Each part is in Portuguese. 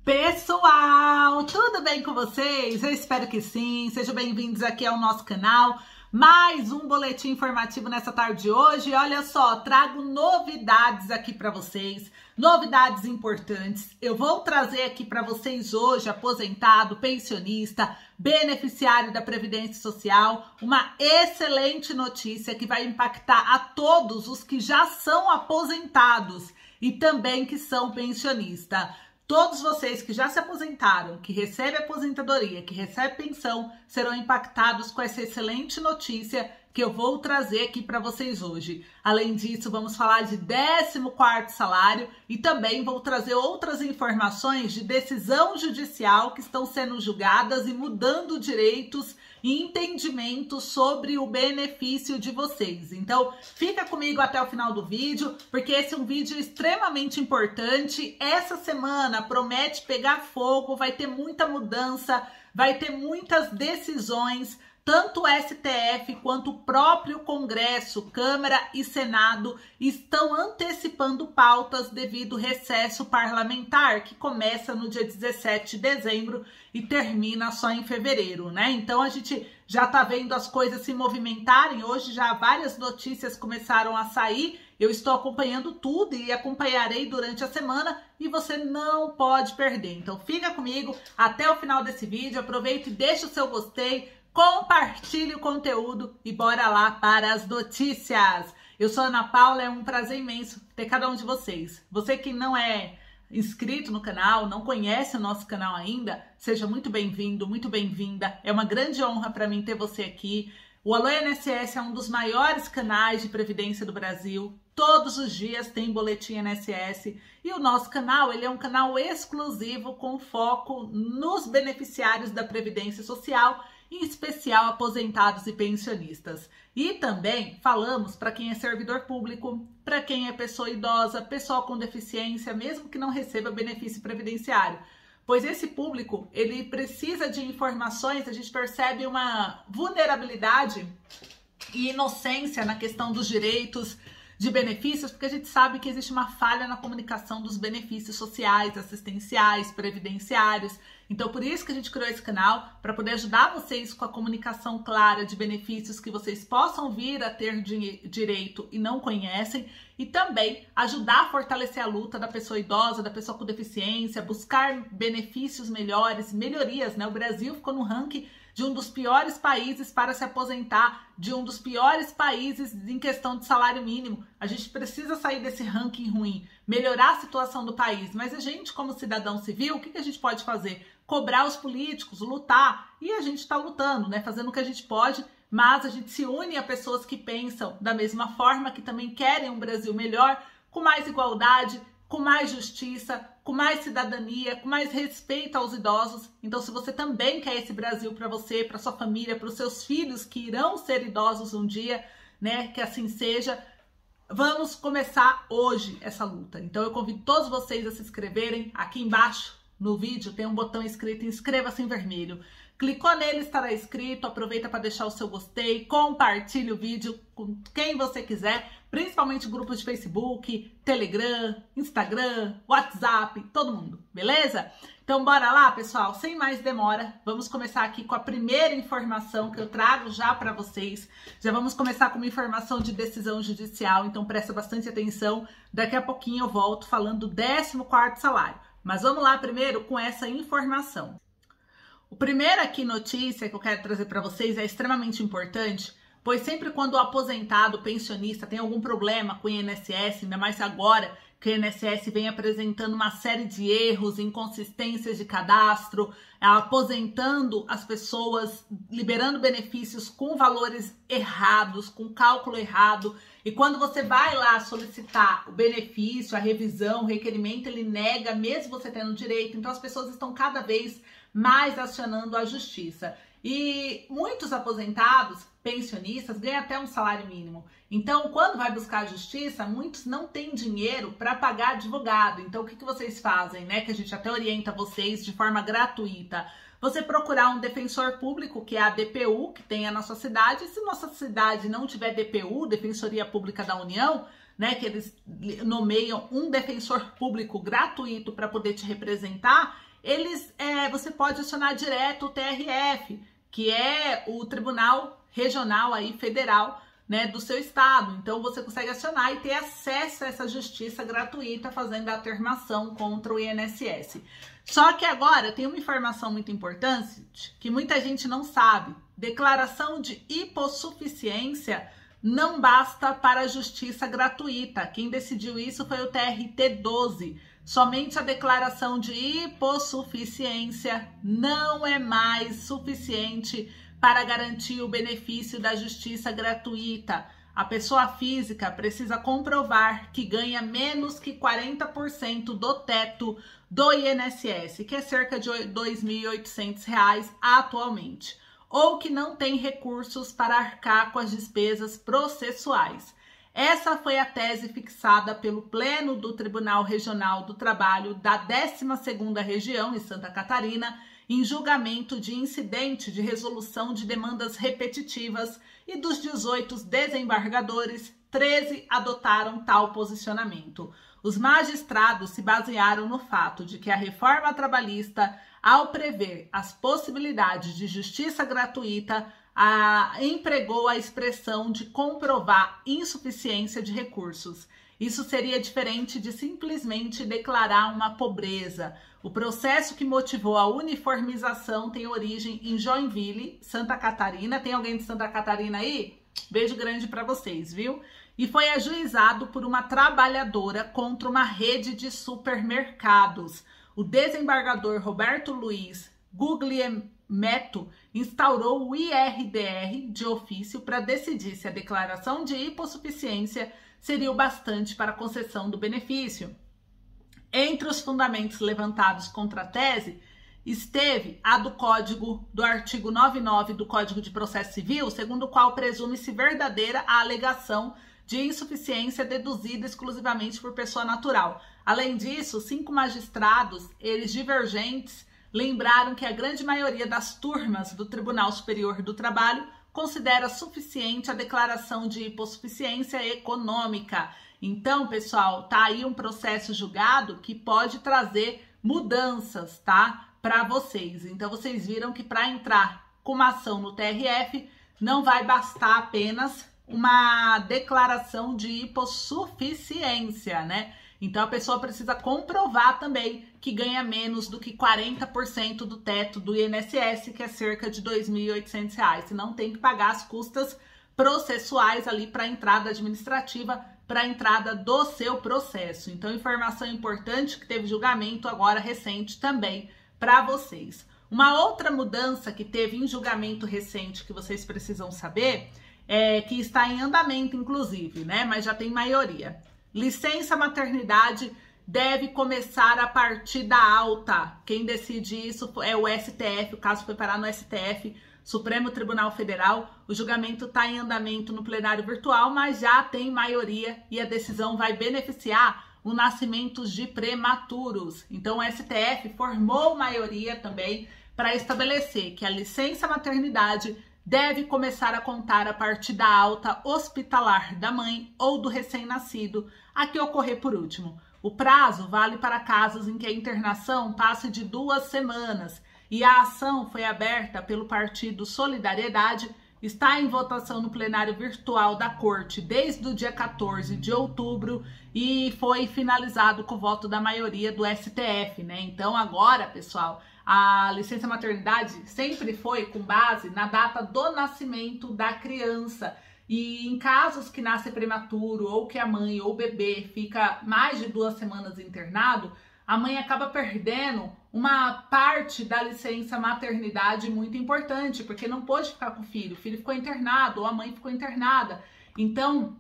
Pessoal, tudo bem com vocês? Eu espero que sim. Sejam bem-vindos aqui ao nosso canal. Mais um boletim informativo nessa tarde de hoje. Olha só, trago novidades aqui para vocês, novidades importantes. Eu vou trazer aqui para vocês hoje, aposentado, pensionista, beneficiário da Previdência Social, uma excelente notícia que vai impactar a todos os que já são aposentados e também que são pensionistas. Todos vocês que já se aposentaram, que recebem aposentadoria, que recebem pensão, serão impactados com essa excelente notícia que eu vou trazer aqui para vocês hoje. Além disso, vamos falar de 14º salário e também vou trazer outras informações de decisão judicial que estão sendo julgadas e mudando direitos e entendimentos sobre o benefício de vocês. Então, fica comigo até o final do vídeo, porque esse é um vídeo extremamente importante. Essa semana promete pegar fogo, vai ter muita mudança, vai ter muitas decisões. Tanto o STF quanto o próprio Congresso, Câmara e Senado estão antecipando pautas devido ao recesso parlamentar, que começa no dia 17 de dezembro e termina só em fevereiro, né? Então a gente já tá vendo as coisas se movimentarem. Hoje já várias notícias começaram a sair. Eu estou acompanhando tudo e acompanharei durante a semana e você não pode perder. Então fica comigo até o final desse vídeo, aproveita e deixa o seu gostei, compartilhe o conteúdo e bora lá para as notícias. Eu sou a Ana Paula, é um prazer imenso ter cada um de vocês. Você que não é inscrito no canal, não conhece o nosso canal ainda, seja muito bem-vindo, muito bem-vinda. É uma grande honra para mim ter você aqui. O Alô INSS é um dos maiores canais de previdência do Brasil. Todos os dias tem boletim INSS e o nosso canal, ele é um canal exclusivo com foco nos beneficiários da Previdência Social, em especial aposentados e pensionistas. E também falamos para quem é servidor público, para quem é pessoa idosa, pessoal com deficiência, mesmo que não receba benefício previdenciário. Pois esse público, ele precisa de informações, a gente percebe uma vulnerabilidade e inocência na questão dos direitos de benefícios, porque a gente sabe que existe uma falha na comunicação dos benefícios sociais, assistenciais, previdenciários. Então, por isso que a gente criou esse canal, para poder ajudar vocês com a comunicação clara de benefícios que vocês possam vir a ter direito e não conhecem, e também ajudar a fortalecer a luta da pessoa idosa, da pessoa com deficiência, buscar benefícios melhores, melhorias, né? O Brasil ficou no ranking de um dos piores países para se aposentar, de um dos piores países em questão de salário mínimo. A gente precisa sair desse ranking ruim, melhorar a situação do país. Mas a gente, como cidadão civil, o que a gente pode fazer? Cobrar os políticos, lutar. E a gente está lutando, né? Fazendo o que a gente pode, mas a gente se une a pessoas que pensam da mesma forma, que também querem um Brasil melhor, com mais igualdade, com mais justiça, com mais cidadania, com mais respeito aos idosos. Então, se você também quer esse Brasil para você, para sua família, para os seus filhos que irão ser idosos um dia, né, que assim seja, vamos começar hoje essa luta. Então, eu convido todos vocês a se inscreverem. Aqui embaixo no vídeo tem um botão escrito inscreva-se em vermelho. Clicou nele, estará inscrito, aproveita para deixar o seu gostei, compartilhe o vídeo com quem você quiser, principalmente grupos de Facebook, Telegram, Instagram, WhatsApp, todo mundo, beleza? Então bora lá, pessoal, sem mais demora, vamos começar aqui com a primeira informação que eu trago já para vocês. Já vamos começar com uma informação de decisão judicial, então presta bastante atenção, daqui a pouquinho eu volto falando do 14º salário. Mas vamos lá primeiro com essa informação. O primeiro aqui notícia que eu quero trazer para vocês é extremamente importante, pois sempre quando o aposentado, o pensionista tem algum problema com o INSS, ainda mais agora que o INSS vem apresentando uma série de erros, inconsistências de cadastro, aposentando as pessoas, liberando benefícios com valores errados, com cálculo errado. E quando você vai lá solicitar o benefício, a revisão, o requerimento, ele nega, mesmo você tendo direito. Então as pessoas estão cada vez mais acionando a justiça. E muitos aposentados, pensionistas, ganham até um salário mínimo. Então, quando vai buscar a justiça, muitos não têm dinheiro para pagar advogado. Então, o que vocês fazem, né? Que a gente até orienta vocês de forma gratuita. Você procurar um defensor público, que é a DPU, que tem na sua cidade. E se nossa cidade não tiver DPU, Defensoria Pública da União, né, que eles nomeiam um defensor público gratuito para poder te representar, você pode acionar direto o TRF, que é o Tribunal Regional aí, Federal, né, do seu estado. Então você consegue acionar e ter acesso a essa justiça gratuita fazendo a termação contra o INSS. Só que agora tem uma informação muito importante que muita gente não sabe. Declaração de hipossuficiência não basta para a justiça gratuita. Quem decidiu isso foi o TRT 12. Somente a declaração de hipossuficiência não é mais suficiente para garantir o benefício da justiça gratuita. A pessoa física precisa comprovar que ganha menos que 40% do teto do INSS, que é cerca de R$ 2.800 atualmente, ou que não tem recursos para arcar com as despesas processuais. Essa foi a tese fixada pelo Pleno do Tribunal Regional do Trabalho da 12ª Região, em Santa Catarina, em julgamento de incidente de resolução de demandas repetitivas, e dos 18 desembargadores, 13 adotaram tal posicionamento. Os magistrados se basearam no fato de que a reforma trabalhista, ao prever as possibilidades de justiça gratuita, empregou a expressão de comprovar insuficiência de recursos. Isso seria diferente de simplesmente declarar uma pobreza. O processo que motivou a uniformização tem origem em Joinville, Santa Catarina. Tem alguém de Santa Catarina aí? Beijo grande para vocês, viu? E foi ajuizado por uma trabalhadora contra uma rede de supermercados. O desembargador Roberto Luiz Guglielmetto instaurou o IRDR de ofício para decidir se a declaração de hipossuficiência seria o bastante para a concessão do benefício. Entre os fundamentos levantados contra a tese, esteve a do artigo 99 do Código de Processo Civil, segundo o qual presume-se verdadeira a alegação de insuficiência deduzida exclusivamente por pessoa natural. Além disso, 5 magistrados, eles divergentes, lembraram que a grande maioria das turmas do Tribunal Superior do Trabalho considera suficiente a declaração de hipossuficiência econômica. Então, pessoal, tá aí um processo julgado que pode trazer mudanças, tá, para vocês. Então, vocês viram que para entrar com uma ação no TRF, não vai bastar apenas uma declaração de hipossuficiência, né? Então, a pessoa precisa comprovar também que ganha menos do que 40% do teto do INSS, que é cerca de R$ 2.800. Senão, tem que pagar as custas processuais ali para a entrada administrativa, para a entrada do seu processo. Então, informação importante que teve julgamento agora recente também para vocês. Uma outra mudança que teve em julgamento recente que vocês precisam saber é que está em andamento, inclusive, né? Mas já tem maioria. Licença maternidade deve começar a partir da alta. Quem decide isso é o STF, o caso foi parar no STF, Supremo Tribunal Federal. O julgamento está em andamento no plenário virtual, mas já tem maioria e a decisão vai beneficiar o nascimento de prematuros. Então o STF formou maioria também para estabelecer que a licença maternidade deve começar a contar a partir da alta hospitalar da mãe ou do recém-nascido, a que ocorrer por último. O prazo vale para casos em que a internação passe de 2 semanas e a ação foi aberta pelo Partido Solidariedade, está em votação no plenário virtual da Corte desde o dia 14 de outubro e foi finalizado com o voto da maioria do STF, né? Então agora, pessoal, a licença maternidade sempre foi com base na data do nascimento da criança. E em casos que nasce prematuro ou que a mãe ou o bebê fica mais de 2 semanas internado, a mãe acaba perdendo uma parte da licença maternidade muito importante, porque não pôde ficar com o filho ficou internado ou a mãe ficou internada. Então,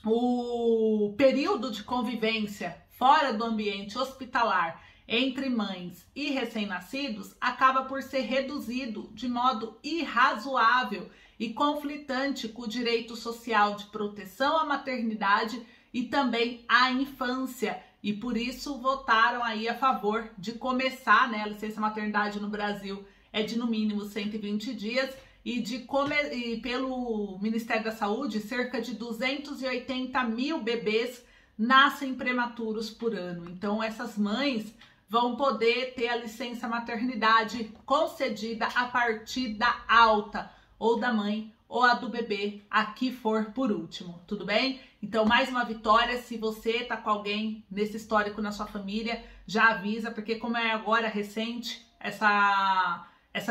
o período de convivência fora do ambiente hospitalar entre mães e recém-nascidos acaba por ser reduzido de modo irrazoável e conflitante com o direito social de proteção à maternidade e também à infância. E por isso votaram aí a favor de começar, né? A licença maternidade no Brasil é de no mínimo 120 dias e pelo Ministério da Saúde, cerca de 280 mil bebês nascem prematuros por ano. Então essas mães vão poder ter a licença maternidade concedida a partir da alta, ou da mãe ou a do bebê, a que for por último, tudo bem? Então, mais uma vitória. Se você tá com alguém nesse histórico na sua família, já avisa, porque como é agora recente essa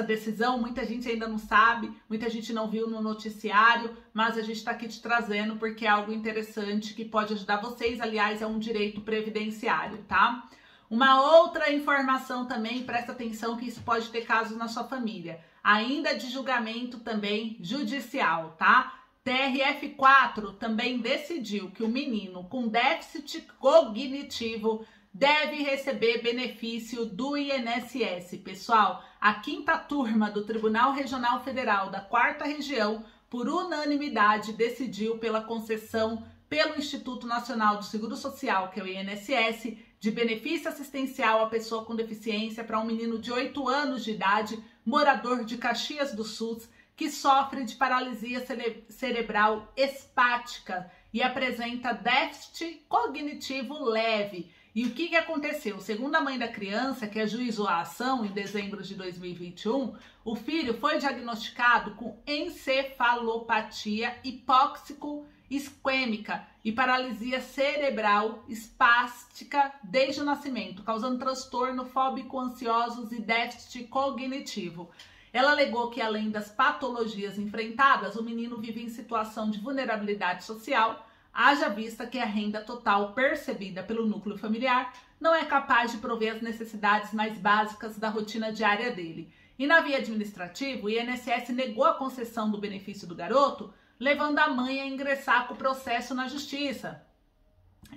decisão, muita gente ainda não sabe, muita gente não viu no noticiário, mas a gente está aqui te trazendo porque é algo interessante que pode ajudar vocês. Aliás, é um direito previdenciário, tá? Uma outra informação também, presta atenção que isso pode ter casos na sua família, ainda de julgamento também judicial, tá? TRF4 também decidiu que o menino com déficit cognitivo deve receber benefício do INSS. Pessoal, a 5ª turma do Tribunal Regional Federal da 4ª Região, por unanimidade, decidiu pela concessão pelo Instituto Nacional do Seguro Social, que é o INSS, de benefício assistencial à pessoa com deficiência para um menino de 8 anos de idade, morador de Caxias do Sul, que sofre de paralisia cerebral espástica e apresenta déficit cognitivo leve. E o que aconteceu? Segundo a mãe da criança, que ajuizou a ação em dezembro de 2021, o filho foi diagnosticado com encefalopatia hipóxico-isquêmica e paralisia cerebral espástica desde o nascimento, causando transtorno fóbico-ansiosos e déficit cognitivo. Ela alegou que, além das patologias enfrentadas, o menino vive em situação de vulnerabilidade social, haja vista que a renda total percebida pelo núcleo familiar não é capaz de prover as necessidades mais básicas da rotina diária dele. E na via administrativa, o INSS negou a concessão do benefício do garoto, levando a mãe a ingressar com o processo na justiça.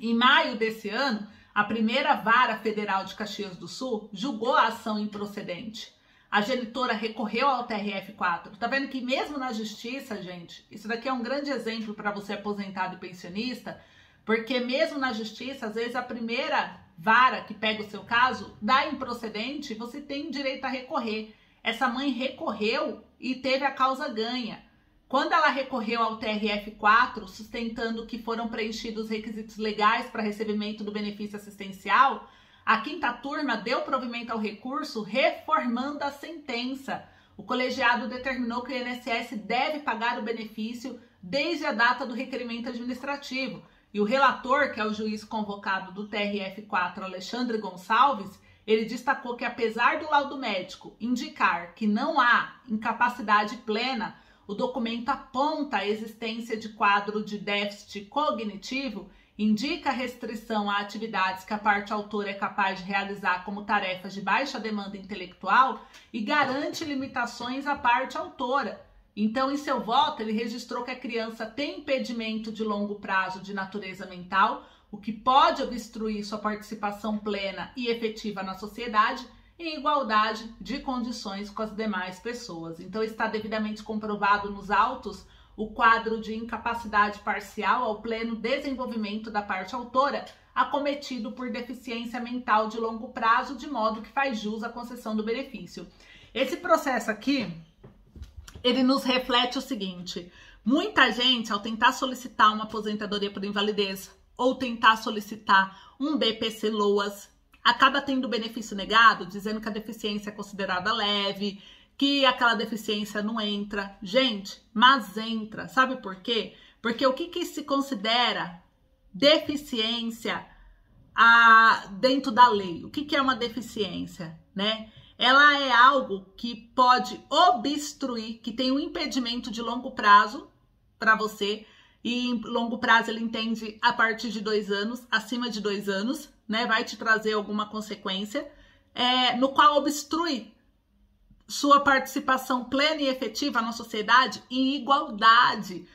Em maio desse ano, a primeira vara federal de Caxias do Sul julgou a ação improcedente. A genitora recorreu ao TRF4. Tá vendo que mesmo na justiça, gente, isso daqui é um grande exemplo para você aposentado e pensionista, porque mesmo na justiça, às vezes a primeira vara que pega o seu caso dá improcedente, você tem direito a recorrer. Essa mãe recorreu e teve a causa ganha. Quando ela recorreu ao TRF4, sustentando que foram preenchidos os requisitos legais para recebimento do benefício assistencial, a 5ª turma deu provimento ao recurso, reformando a sentença. O colegiado determinou que o INSS deve pagar o benefício desde a data do requerimento administrativo. E o relator, que é o juiz convocado do TRF4, Alexandre Gonçalves, ele destacou que, apesar do laudo médico indicar que não há incapacidade plena, o documento aponta a existência de quadro de déficit cognitivo, indica restrição a atividades que a parte autora é capaz de realizar como tarefas de baixa demanda intelectual e garante limitações à parte autora. Então, em seu voto, ele registrou que a criança tem impedimento de longo prazo de natureza mental, o que pode obstruir sua participação plena e efetiva na sociedade, em igualdade de condições com as demais pessoas. Então, está devidamente comprovado nos autos o quadro de incapacidade parcial ao pleno desenvolvimento da parte autora, acometido por deficiência mental de longo prazo, de modo que faz jus à concessão do benefício. Esse processo aqui, ele nos reflete o seguinte: muita gente, ao tentar solicitar uma aposentadoria por invalidez ou tentar solicitar um BPC-LOAS, acaba tendo o benefício negado, dizendo que a deficiência é considerada leve, que aquela deficiência não entra. Gente, mas entra. Sabe por quê? Porque o que se considera deficiência dentro da lei? O que é uma deficiência, né? Ela é algo que pode obstruir, que tem um impedimento de longo prazo para você, e em longo prazo ele entende a partir de 2 anos, acima de 2 anos, né? Vai te trazer alguma consequência, no qual obstrui sua participação plena e efetiva na sociedade em igualdade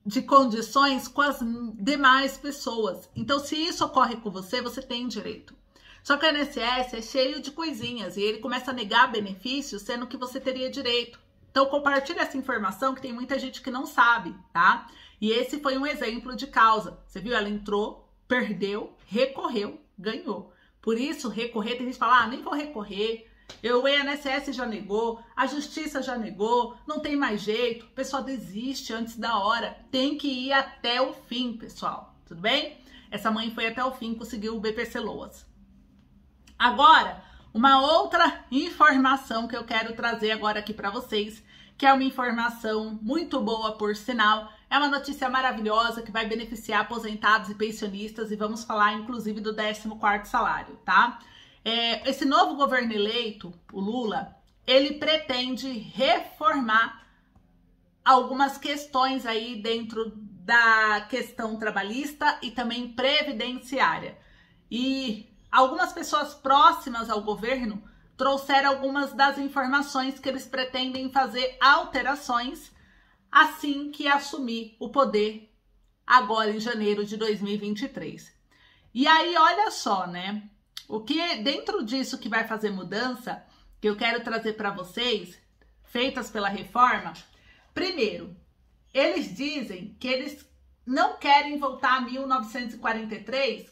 de condições com as demais pessoas. Então, se isso ocorre com você, você tem direito. Só que o INSS é cheio de coisinhas e ele começa a negar benefícios, sendo que você teria direito. Então, compartilhe essa informação que tem muita gente que não sabe, tá? E esse foi um exemplo de causa. Você viu? Ela entrou, perdeu, recorreu, ganhou. Por isso, recorrer, tem gente que fala, nem vou recorrer. O INSS já negou, a justiça já negou, não tem mais jeito, o pessoal desiste antes da hora. Tem que ir até o fim, pessoal, tudo bem? Essa mãe foi até o fim, conseguiu o BPC-LOAS. Agora, uma outra informação que eu quero trazer agora aqui para vocês, que é uma informação muito boa, por sinal, é uma notícia maravilhosa que vai beneficiar aposentados e pensionistas, e vamos falar inclusive do 14º salário, tá? Esse novo governo eleito, o Lula, ele pretende reformar algumas questões aí dentro da questão trabalhista e também previdenciária. E algumas pessoas próximas ao governo trouxeram algumas das informações que eles pretendem fazer alterações assim que assumir o poder agora em janeiro de 2023. E aí, olha só, né? O que dentro disso que vai fazer mudança, que eu quero trazer para vocês, feitas pela reforma, primeiro, eles dizem que eles não querem voltar a 1943,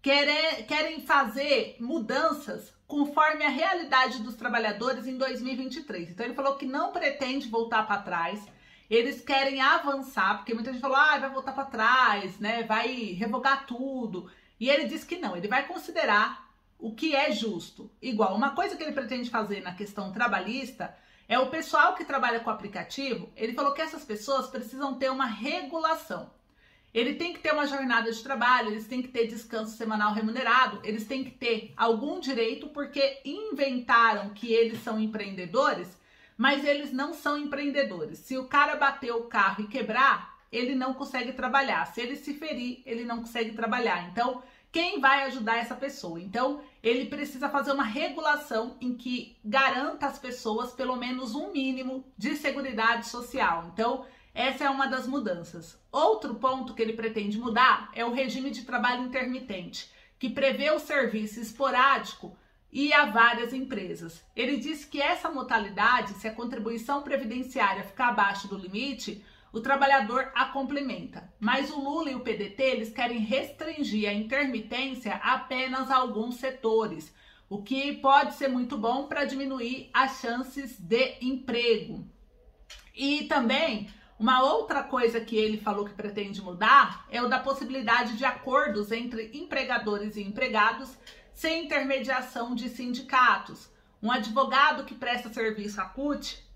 querem fazer mudanças conforme a realidade dos trabalhadores em 2023. Então, ele falou que não pretende voltar para trás, eles querem avançar, porque muita gente falou, vai voltar para trás, né? Vai revogar tudo. E ele disse que não, ele vai considerar o que é justo. Igual, uma coisa que ele pretende fazer na questão trabalhista é o pessoal que trabalha com aplicativo, ele falou que essas pessoas precisam ter uma regulação. Ele tem que ter uma jornada de trabalho, eles têm que ter descanso semanal remunerado, eles têm que ter algum direito, porque inventaram que eles são empreendedores, mas eles não são empreendedores. Se o cara bater o carro e quebrar, ele não consegue trabalhar. Se ele se ferir, ele não consegue trabalhar. Então, quem vai ajudar essa pessoa? Então, ele precisa fazer uma regulação em que garanta às pessoas pelo menos um mínimo de seguridade social. Então, essa é uma das mudanças. Outro ponto que ele pretende mudar é o regime de trabalho intermitente, que prevê o serviço esporádico e a várias empresas. Ele diz que essa modalidade, se a contribuição previdenciária ficar abaixo do limite, o trabalhador a complementa. Mas o Lula e o PDT, eles querem restringir a intermitência apenas a alguns setores, o que pode ser muito bom para diminuir as chances de emprego. E também, uma outra coisa que ele falou que pretende mudar é o da possibilidade de acordos entre empregadores e empregados sem intermediação de sindicatos. Um advogado que presta serviço à CUT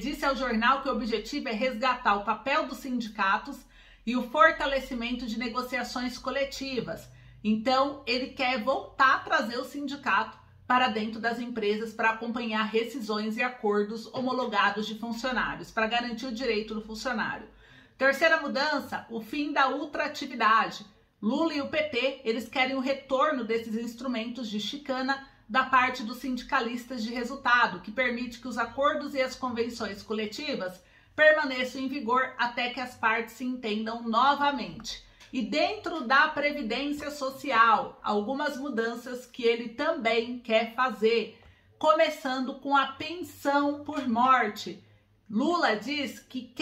disse ao jornal que o objetivo é resgatar o papel dos sindicatos e o fortalecimento de negociações coletivas. Então, ele quer voltar a trazer o sindicato para dentro das empresas para acompanhar rescisões e acordos homologados de funcionários, para garantir o direito do funcionário. Terceira mudança, o fim da ultratividade. Lula e o PT, eles querem o retorno desses instrumentos de chicana da parte dos sindicalistas de resultado, que permite que os acordos e as convenções coletivas permaneçam em vigor até que as partes se entendam novamente. E dentro da Previdência Social, algumas mudanças que ele também quer fazer, começando com a pensão por morte. Lula diz que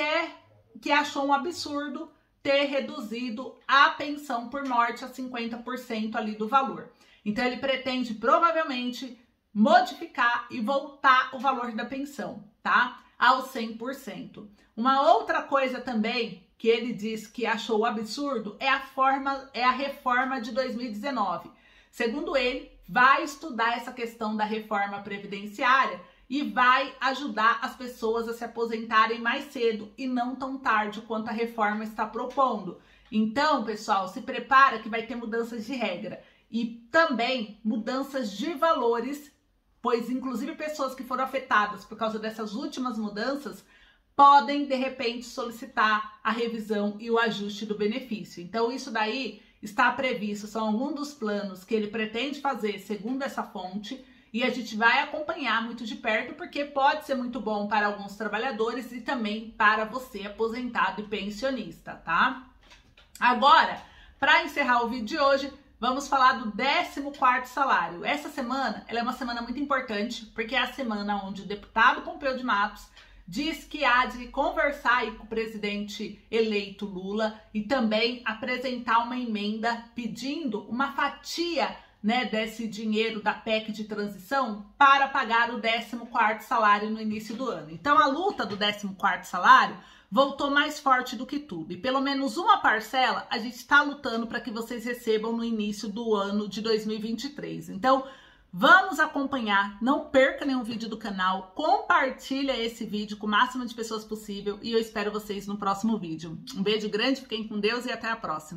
achou um absurdo ter reduzido a pensão por morte a 50% ali do valor. Então, ele pretende, provavelmente, modificar e voltar o valor da pensão, tá? Aos 100%. Uma outra coisa também que ele diz que achou absurdo é a reforma de 2019. Segundo ele, vai estudar essa questão da reforma previdenciária e vai ajudar as pessoas a se aposentarem mais cedo e não tão tarde quanto a reforma está propondo. Então, pessoal, se prepara que vai ter mudanças de regra. E também mudanças de valores, pois inclusive pessoas que foram afetadas por causa dessas últimas mudanças podem, de repente, solicitar a revisão e o ajuste do benefício. Então, isso daí está previsto, são alguns dos planos que ele pretende fazer segundo essa fonte, e a gente vai acompanhar muito de perto, porque pode ser muito bom para alguns trabalhadores e também para você, aposentado e pensionista, tá? Agora, para encerrar o vídeo de hoje, vamos falar do 14º salário. Essa semana, ela é uma semana muito importante, porque é a semana onde o deputado Pompeu de Matos diz que há de conversar aí com o presidente eleito Lula e também apresentar uma emenda pedindo uma fatia, né, desse dinheiro da PEC de transição para pagar o 14º salário no início do ano. Então, a luta do 14º salário voltou mais forte do que tudo. E pelo menos uma parcela a gente está lutando para que vocês recebam no início do ano de 2023. Então, vamos acompanhar, não perca nenhum vídeo do canal, compartilha esse vídeo com o máximo de pessoas possível e eu espero vocês no próximo vídeo. Um beijo grande, fiquem com Deus e até a próxima.